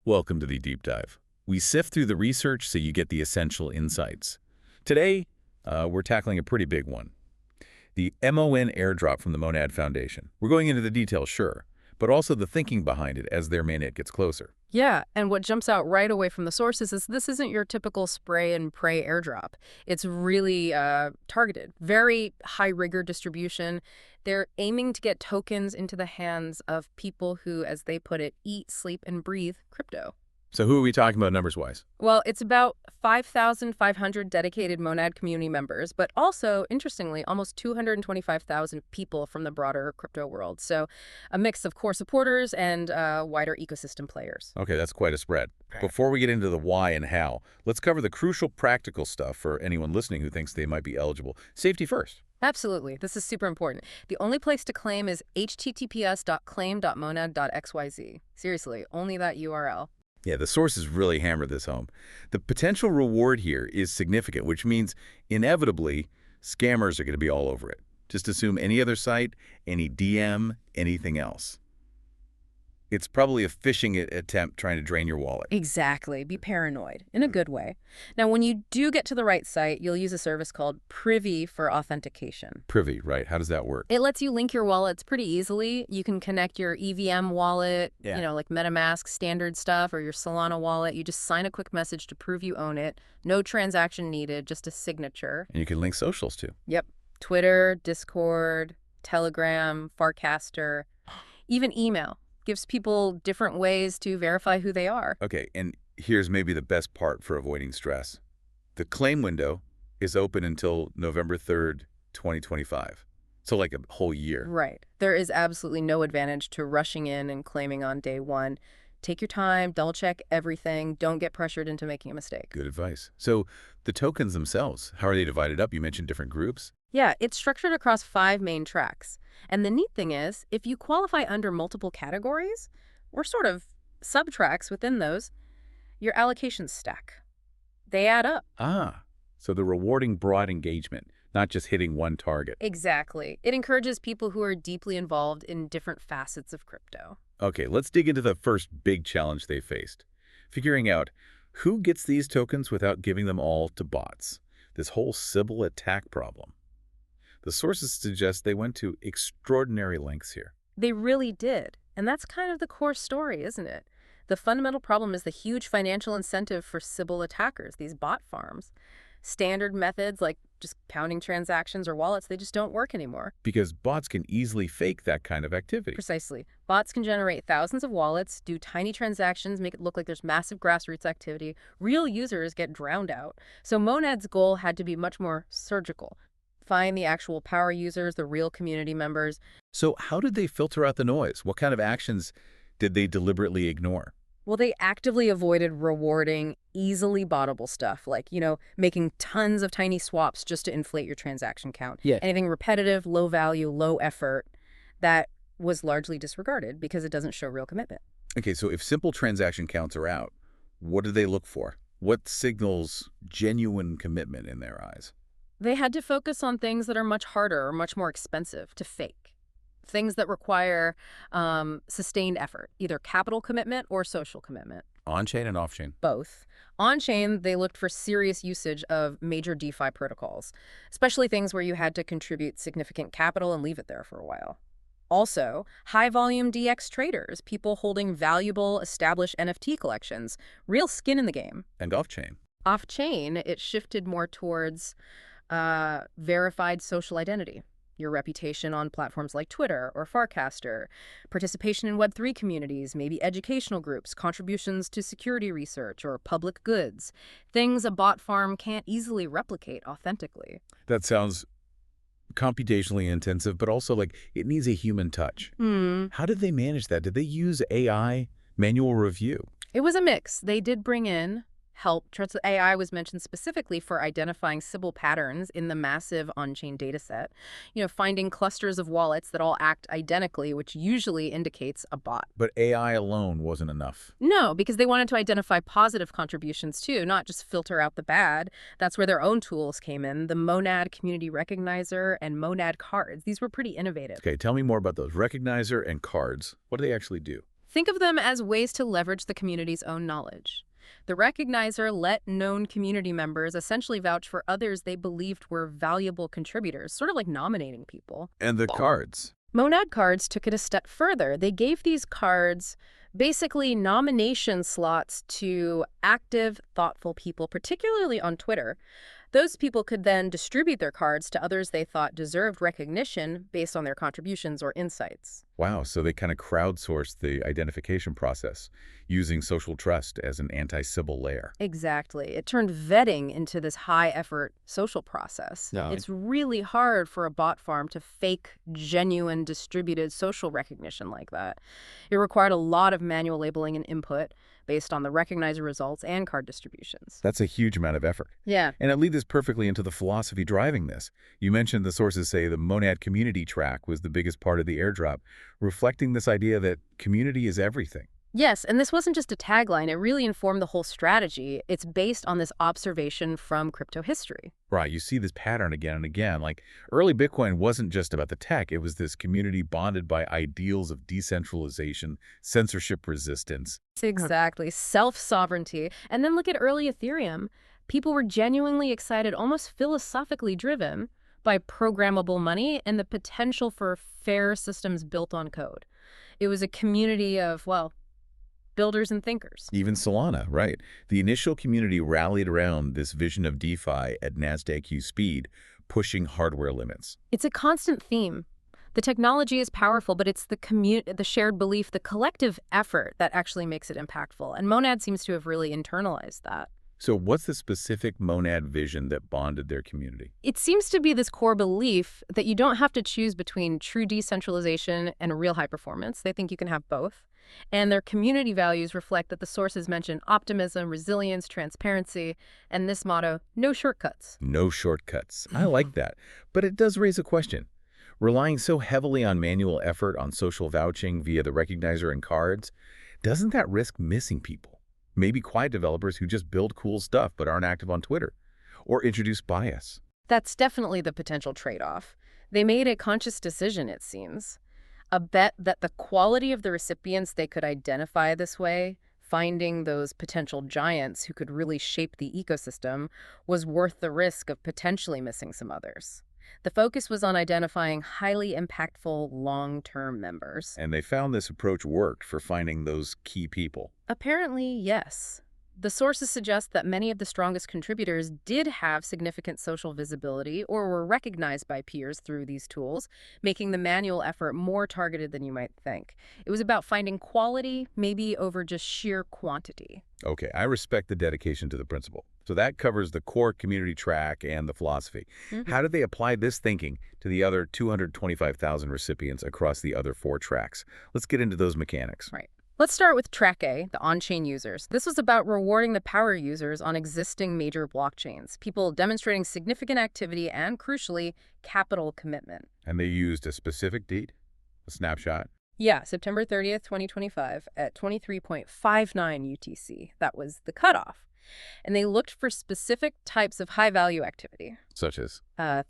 Welcome to the Deep Dive. We sift through the research so you get the essential insights. Today, we're tackling a pretty big one. The MON Airdrop from the Monad Foundation. We're going into the details, sure, but also the thinking behind it as their mainnet gets closer. Yeah, and what jumps out right away from the sources is this isn't your typical spray and pray airdrop. It's really targeted, very high rigor distribution. They're aiming to get tokens into the hands of people who, as they put it, eat, sleep, and breathe crypto. So who are we talking about numbers-wise? Well, it's about 5,500 dedicated Monad community members, but also, interestingly, almost 225,000 people from the broader crypto world. So a mix of core supporters and wider ecosystem players. Okay, that's quite a spread. Before we get into the why and how, let's cover the crucial practical stuff for anyone listening who thinks they might be eligible. Safety first. Absolutely. This is super important. The only place to claim is https://claim.monad.xyz. Seriously, only that URL. Yeah, the sources really hammer this home. The potential reward here is significant, which means inevitably scammers are going to be all over it. Just assume any other site, any DM, anything else. It's probably a phishing attempt trying to drain your wallet. Exactly. Be paranoid in a good way. Now, when you do get to the right site, you'll use a service called Privy for authentication. Privy, right? How does that work? It lets you link your wallets pretty easily. You can connect your EVM wallet, like MetaMask standard stuff, or your Solana wallet. You just sign a quick message to prove you own it. No transaction needed, just a signature. And you can link socials too. Yep. Twitter, Discord, Telegram, Farcaster, even email. Gives people different ways to verify who they are. Okay, and here's maybe the best part for avoiding stress. The claim window is open until November 3rd, 2025. So like a whole year. Right. There is absolutely no advantage to rushing in and claiming on day one. Take your time, double check everything, don't get pressured into making a mistake. Good advice. So the tokens themselves, how are they divided up? You mentioned different groups. Yeah, it's structured across 5 main tracks. And the neat thing is, if you qualify under multiple categories, or sort of sub-tracks within those, your allocations stack. They add up. Ah, so the rewarding broad engagement, not just hitting one target. Exactly. It encourages people who are deeply involved in different facets of crypto. Okay, let's dig into the first big challenge they faced. Figuring out who gets these tokens without giving them all to bots. This whole sybil attack problem. The sources suggest they went to extraordinary lengths here. They really did. And that's kind of the core story, isn't it? The fundamental problem is the huge financial incentive for sybil attackers, these bot farms. Standard methods like just counting transactions or wallets, they just don't work anymore. Because bots can easily fake that kind of activity. Precisely. Bots can generate thousands of wallets, do tiny transactions, make it look like there's massive grassroots activity. Real users get drowned out. So Monad's goal had to be much more surgical. Find the actual power users, the real community members. So how did they filter out the noise? What kind of actions did they deliberately ignore? Well, they actively avoided rewarding easily bottable stuff, like, making tons of tiny swaps just to inflate your transaction count. Yeah. Anything repetitive, low value, low effort, that was largely disregarded because it doesn't show real commitment. Okay, so if simple transaction counts are out, what do they look for? What signals genuine commitment in their eyes? They had to focus on things that are much harder or much more expensive to fake. Things that require sustained effort, either capital commitment or social commitment. On-chain and off-chain? Both. On-chain, they looked for serious usage of major DeFi protocols, especially things where you had to contribute significant capital and leave it there for a while. Also, high-volume DX traders, people holding valuable, established NFT collections, real skin in the game. And off-chain? Off-chain, it shifted more towards verified social identity, your reputation on platforms like Twitter or Farcaster, participation in Web3 communities, maybe educational groups, contributions to security research or public goods, things a bot farm can't easily replicate authentically. That sounds computationally intensive, but also like it needs a human touch. How did they manage that? Did they use AI, manual review? It was a mix. They did bring in help. Trusta AI was mentioned specifically for identifying sybil patterns in the massive on-chain data set. Finding clusters of wallets that all act identically, which usually indicates a bot. But AI alone wasn't enough. No, because they wanted to identify positive contributions too, not just filter out the bad. That's where their own tools came in, the Monad Community Recognizer and Monad Cards. These were pretty innovative. Okay, tell me more about those. Recognizer and cards. What do they actually do? Think of them as ways to leverage the community's own knowledge. The recognizer let known community members essentially vouch for others they believed were valuable contributors, sort of like nominating people. And the cards. Monad cards took it a step further. They gave these cards basically nomination slots to active, thoughtful people, particularly on Twitter. Those people could then distribute their cards to others they thought deserved recognition based on their contributions or insights. Wow, so they kind of crowdsourced the identification process using social trust as an anti-sybil layer. Exactly. It turned vetting into this high-effort social process. Yeah. It's really hard for a bot farm to fake genuine distributed social recognition like that. It required a lot of manual labeling and input based on the recognizer results and card distributions. That's a huge amount of effort. Yeah. And it leads us perfectly into the philosophy driving this. You mentioned the sources say the Monad community track was the biggest part of the airdrop, reflecting this idea that community is everything. Yes, and this wasn't just a tagline. It really informed the whole strategy. It's based on this observation from crypto history. Right, you see this pattern again and again. Like early Bitcoin wasn't just about the tech. It was this community bonded by ideals of decentralization, censorship resistance. Exactly. Self-sovereignty. And then look at early Ethereum. People were genuinely excited, almost philosophically driven by programmable money and the potential for fair systems built on code. It was a community of, well, builders and thinkers. Even Solana, right? The initial community rallied around this vision of DeFi at NASDAQ speed, pushing hardware limits. It's a constant theme. The technology is powerful, but it's the shared belief, the collective effort that actually makes it impactful. And Monad seems to have really internalized that. So what's the specific Monad vision that bonded their community? It seems to be this core belief that you don't have to choose between true decentralization and real high performance. They think you can have both. And their community values reflect that the sources mention optimism, resilience, transparency, and this motto, no shortcuts. No shortcuts. I like that. But it does raise a question. Relying so heavily on manual effort on social vouching via the recognizer and cards, doesn't that risk missing people? Maybe quiet developers who just build cool stuff but aren't active on Twitter, or introduce bias. That's definitely the potential trade-off. They made a conscious decision, it seems. A bet that the quality of the recipients they could identify this way, finding those potential giants who could really shape the ecosystem, was worth the risk of potentially missing some others. The focus was on identifying highly impactful long-term members. And they found this approach worked for finding those key people. Apparently, yes. The sources suggest that many of the strongest contributors did have significant social visibility or were recognized by peers through these tools, making the manual effort more targeted than you might think. It was about finding quality, maybe over just sheer quantity. Okay, I respect the dedication to the principle. So that covers the core community track and the philosophy. How did they apply this thinking to the other 225,000 recipients across the other 4 tracks? Let's get into those mechanics. Right. Let's start with Track A, the on-chain users. This was about rewarding the power users on existing major blockchains, people demonstrating significant activity and, crucially, capital commitment. And they used a specific date, a snapshot. Yeah, September 30th, 2025 at 23.59 UTC. That was the cutoff. And they looked for specific types of high-value activity. Such as?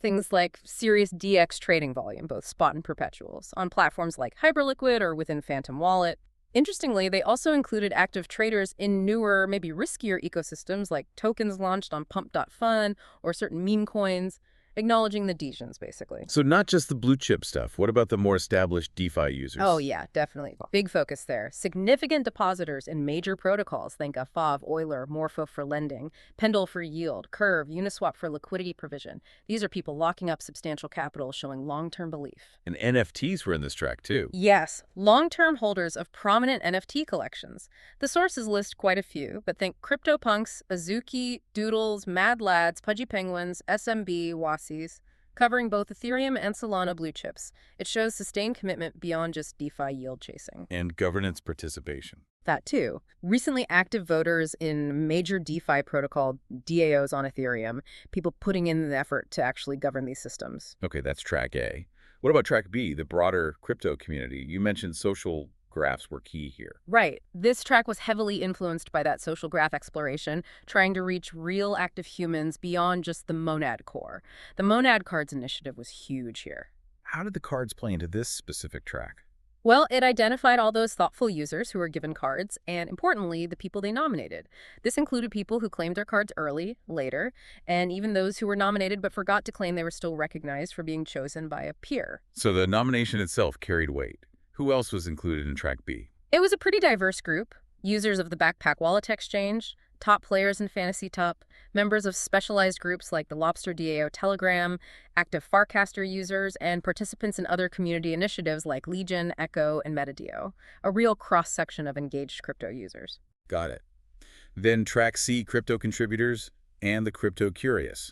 Things like serious DX trading volume, both spot and perpetuals, on platforms like Hyperliquid or within Phantom Wallet. Interestingly, they also included active traders in newer, maybe riskier ecosystems like tokens launched on pump.fun or certain meme coins, acknowledging the degens, basically. So not just the blue chip stuff. What about the more established DeFi users? Oh, yeah, definitely. Big focus there. Significant depositors in major protocols. Think of FOV, Euler, Morpho for lending, Pendle for yield, Curve, Uniswap for liquidity provision. These are people locking up substantial capital, showing long-term belief. And NFTs were in this track, too. Yes, long-term holders of prominent NFT collections. The sources list quite a few, but think CryptoPunks, Azuki, Doodles, Mad Lads, Pudgy Penguins, SMB, Wasi, covering both Ethereum and Solana blue chips. It shows sustained commitment beyond just DeFi yield chasing. And governance participation. That too. Recently active voters in major DeFi protocol DAOs on Ethereum, people putting in the effort to actually govern these systems. Okay, that's track A. What about track B, the broader crypto community? You mentioned social graphs were key here. Right. This track was heavily influenced by that social graph exploration, trying to reach real active humans beyond just the Monad core. The Monad Cards initiative was huge here. How did the cards play into this specific track? Well, it identified all those thoughtful users who were given cards, and importantly, the people they nominated. This included people who claimed their cards early, later, and even those who were nominated but forgot to claim they were still recognized for being chosen by a peer. So the nomination itself carried weight. Who else was included in Track B? It was a pretty diverse group. Users of the Backpack Wallet Exchange, top players in Fantasy Top, members of specialized groups like the Lobster DAO Telegram, active Farcaster users, and participants in other community initiatives like Legion, Echo, and MetaDeo. A real cross-section of engaged crypto users. Got it. Then Track C, crypto contributors and the crypto curious.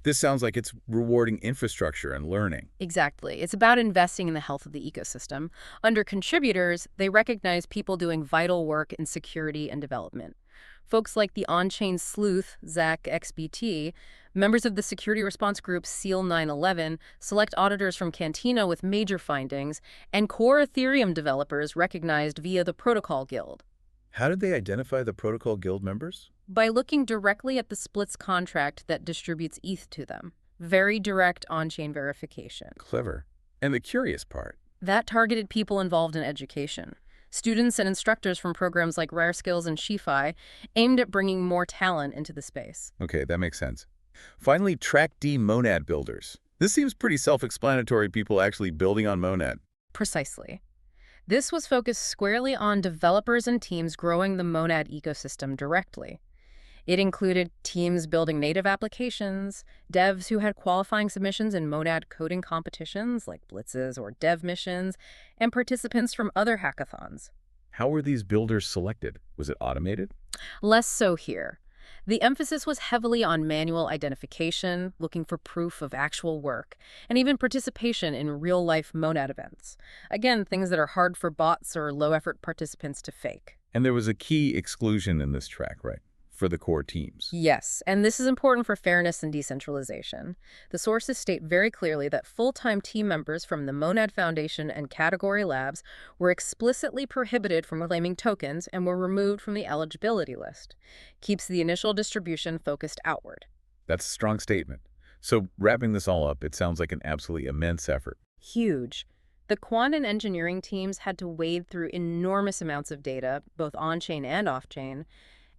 This sounds like it's rewarding infrastructure and learning. Exactly. It's about investing in the health of the ecosystem. Under contributors, they recognize people doing vital work in security and development. Folks like the on-chain sleuth, Zach XBT, members of the security response group SEAL 911, select auditors from Cantina with major findings, and core Ethereum developers recognized via the Protocol Guild. How did they identify the Protocol Guild members? By looking directly at the splits contract that distributes ETH to them. Very direct on-chain verification. Clever. And the curious part. That targeted people involved in education. Students and instructors from programs like Rare Skills and SheFi aimed at bringing more talent into the space. Okay, that makes sense. Finally, Track D, Monad builders. This seems pretty self-explanatory, people actually building on Monad. Precisely. This was focused squarely on developers and teams growing the Monad ecosystem directly. It included teams building native applications, devs who had qualifying submissions in Monad coding competitions like blitzes or dev missions, and participants from other hackathons. How were these builders selected? Was it automated? Less so here. The emphasis was heavily on manual identification, looking for proof of actual work, and even participation in real-life Monad events. Again, things that are hard for bots or low-effort participants to fake. And there was a key exclusion in this track, right? For the core teams. Yes, and this is important for fairness and decentralization. The sources state very clearly that full-time team members from the Monad Foundation and Category Labs were explicitly prohibited from claiming tokens and were removed from the eligibility list. Keeps the initial distribution focused outward. That's a strong statement. So wrapping this all up, it sounds like an absolutely immense effort. Huge. The quant and engineering teams had to wade through enormous amounts of data, both on-chain and off-chain,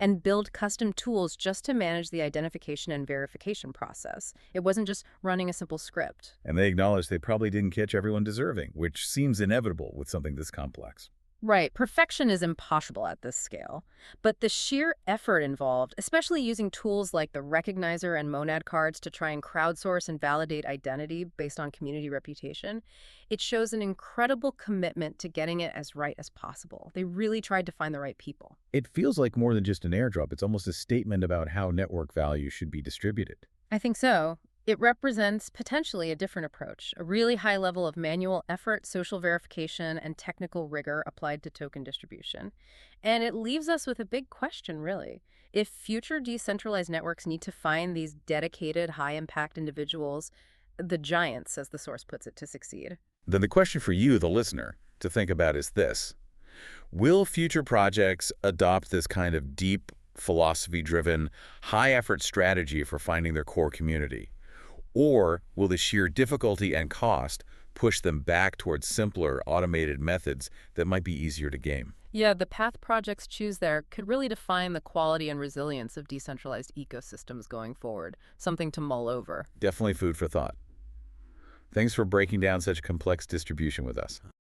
and build custom tools just to manage the identification and verification process. It wasn't just running a simple script. And they acknowledge they probably didn't catch everyone deserving, which seems inevitable with something this complex. Right, perfection is impossible at this scale. But the sheer effort involved, especially using tools like the Recognizer and Monad cards to try and crowdsource and validate identity based on community reputation, it shows an incredible commitment to getting it as right as possible. They really tried to find the right people. It feels like more than just an airdrop. It's almost a statement about how network value should be distributed. I think so. It represents potentially a different approach, a really high level of manual effort, social verification, and technical rigor applied to token distribution. And it leaves us with a big question, really. If future decentralized networks need to find these dedicated, high-impact individuals, the giants, as the source puts it, to succeed. Then the question for you, the listener, to think about is this. Will future projects adopt this kind of deep, philosophy-driven, high-effort strategy for finding their core community? Or will the sheer difficulty and cost push them back towards simpler, automated methods that might be easier to game? Yeah, the path projects choose there could really define the quality and resilience of decentralized ecosystems going forward, something to mull over. Definitely food for thought. Thanks for breaking down such a complex distribution with us.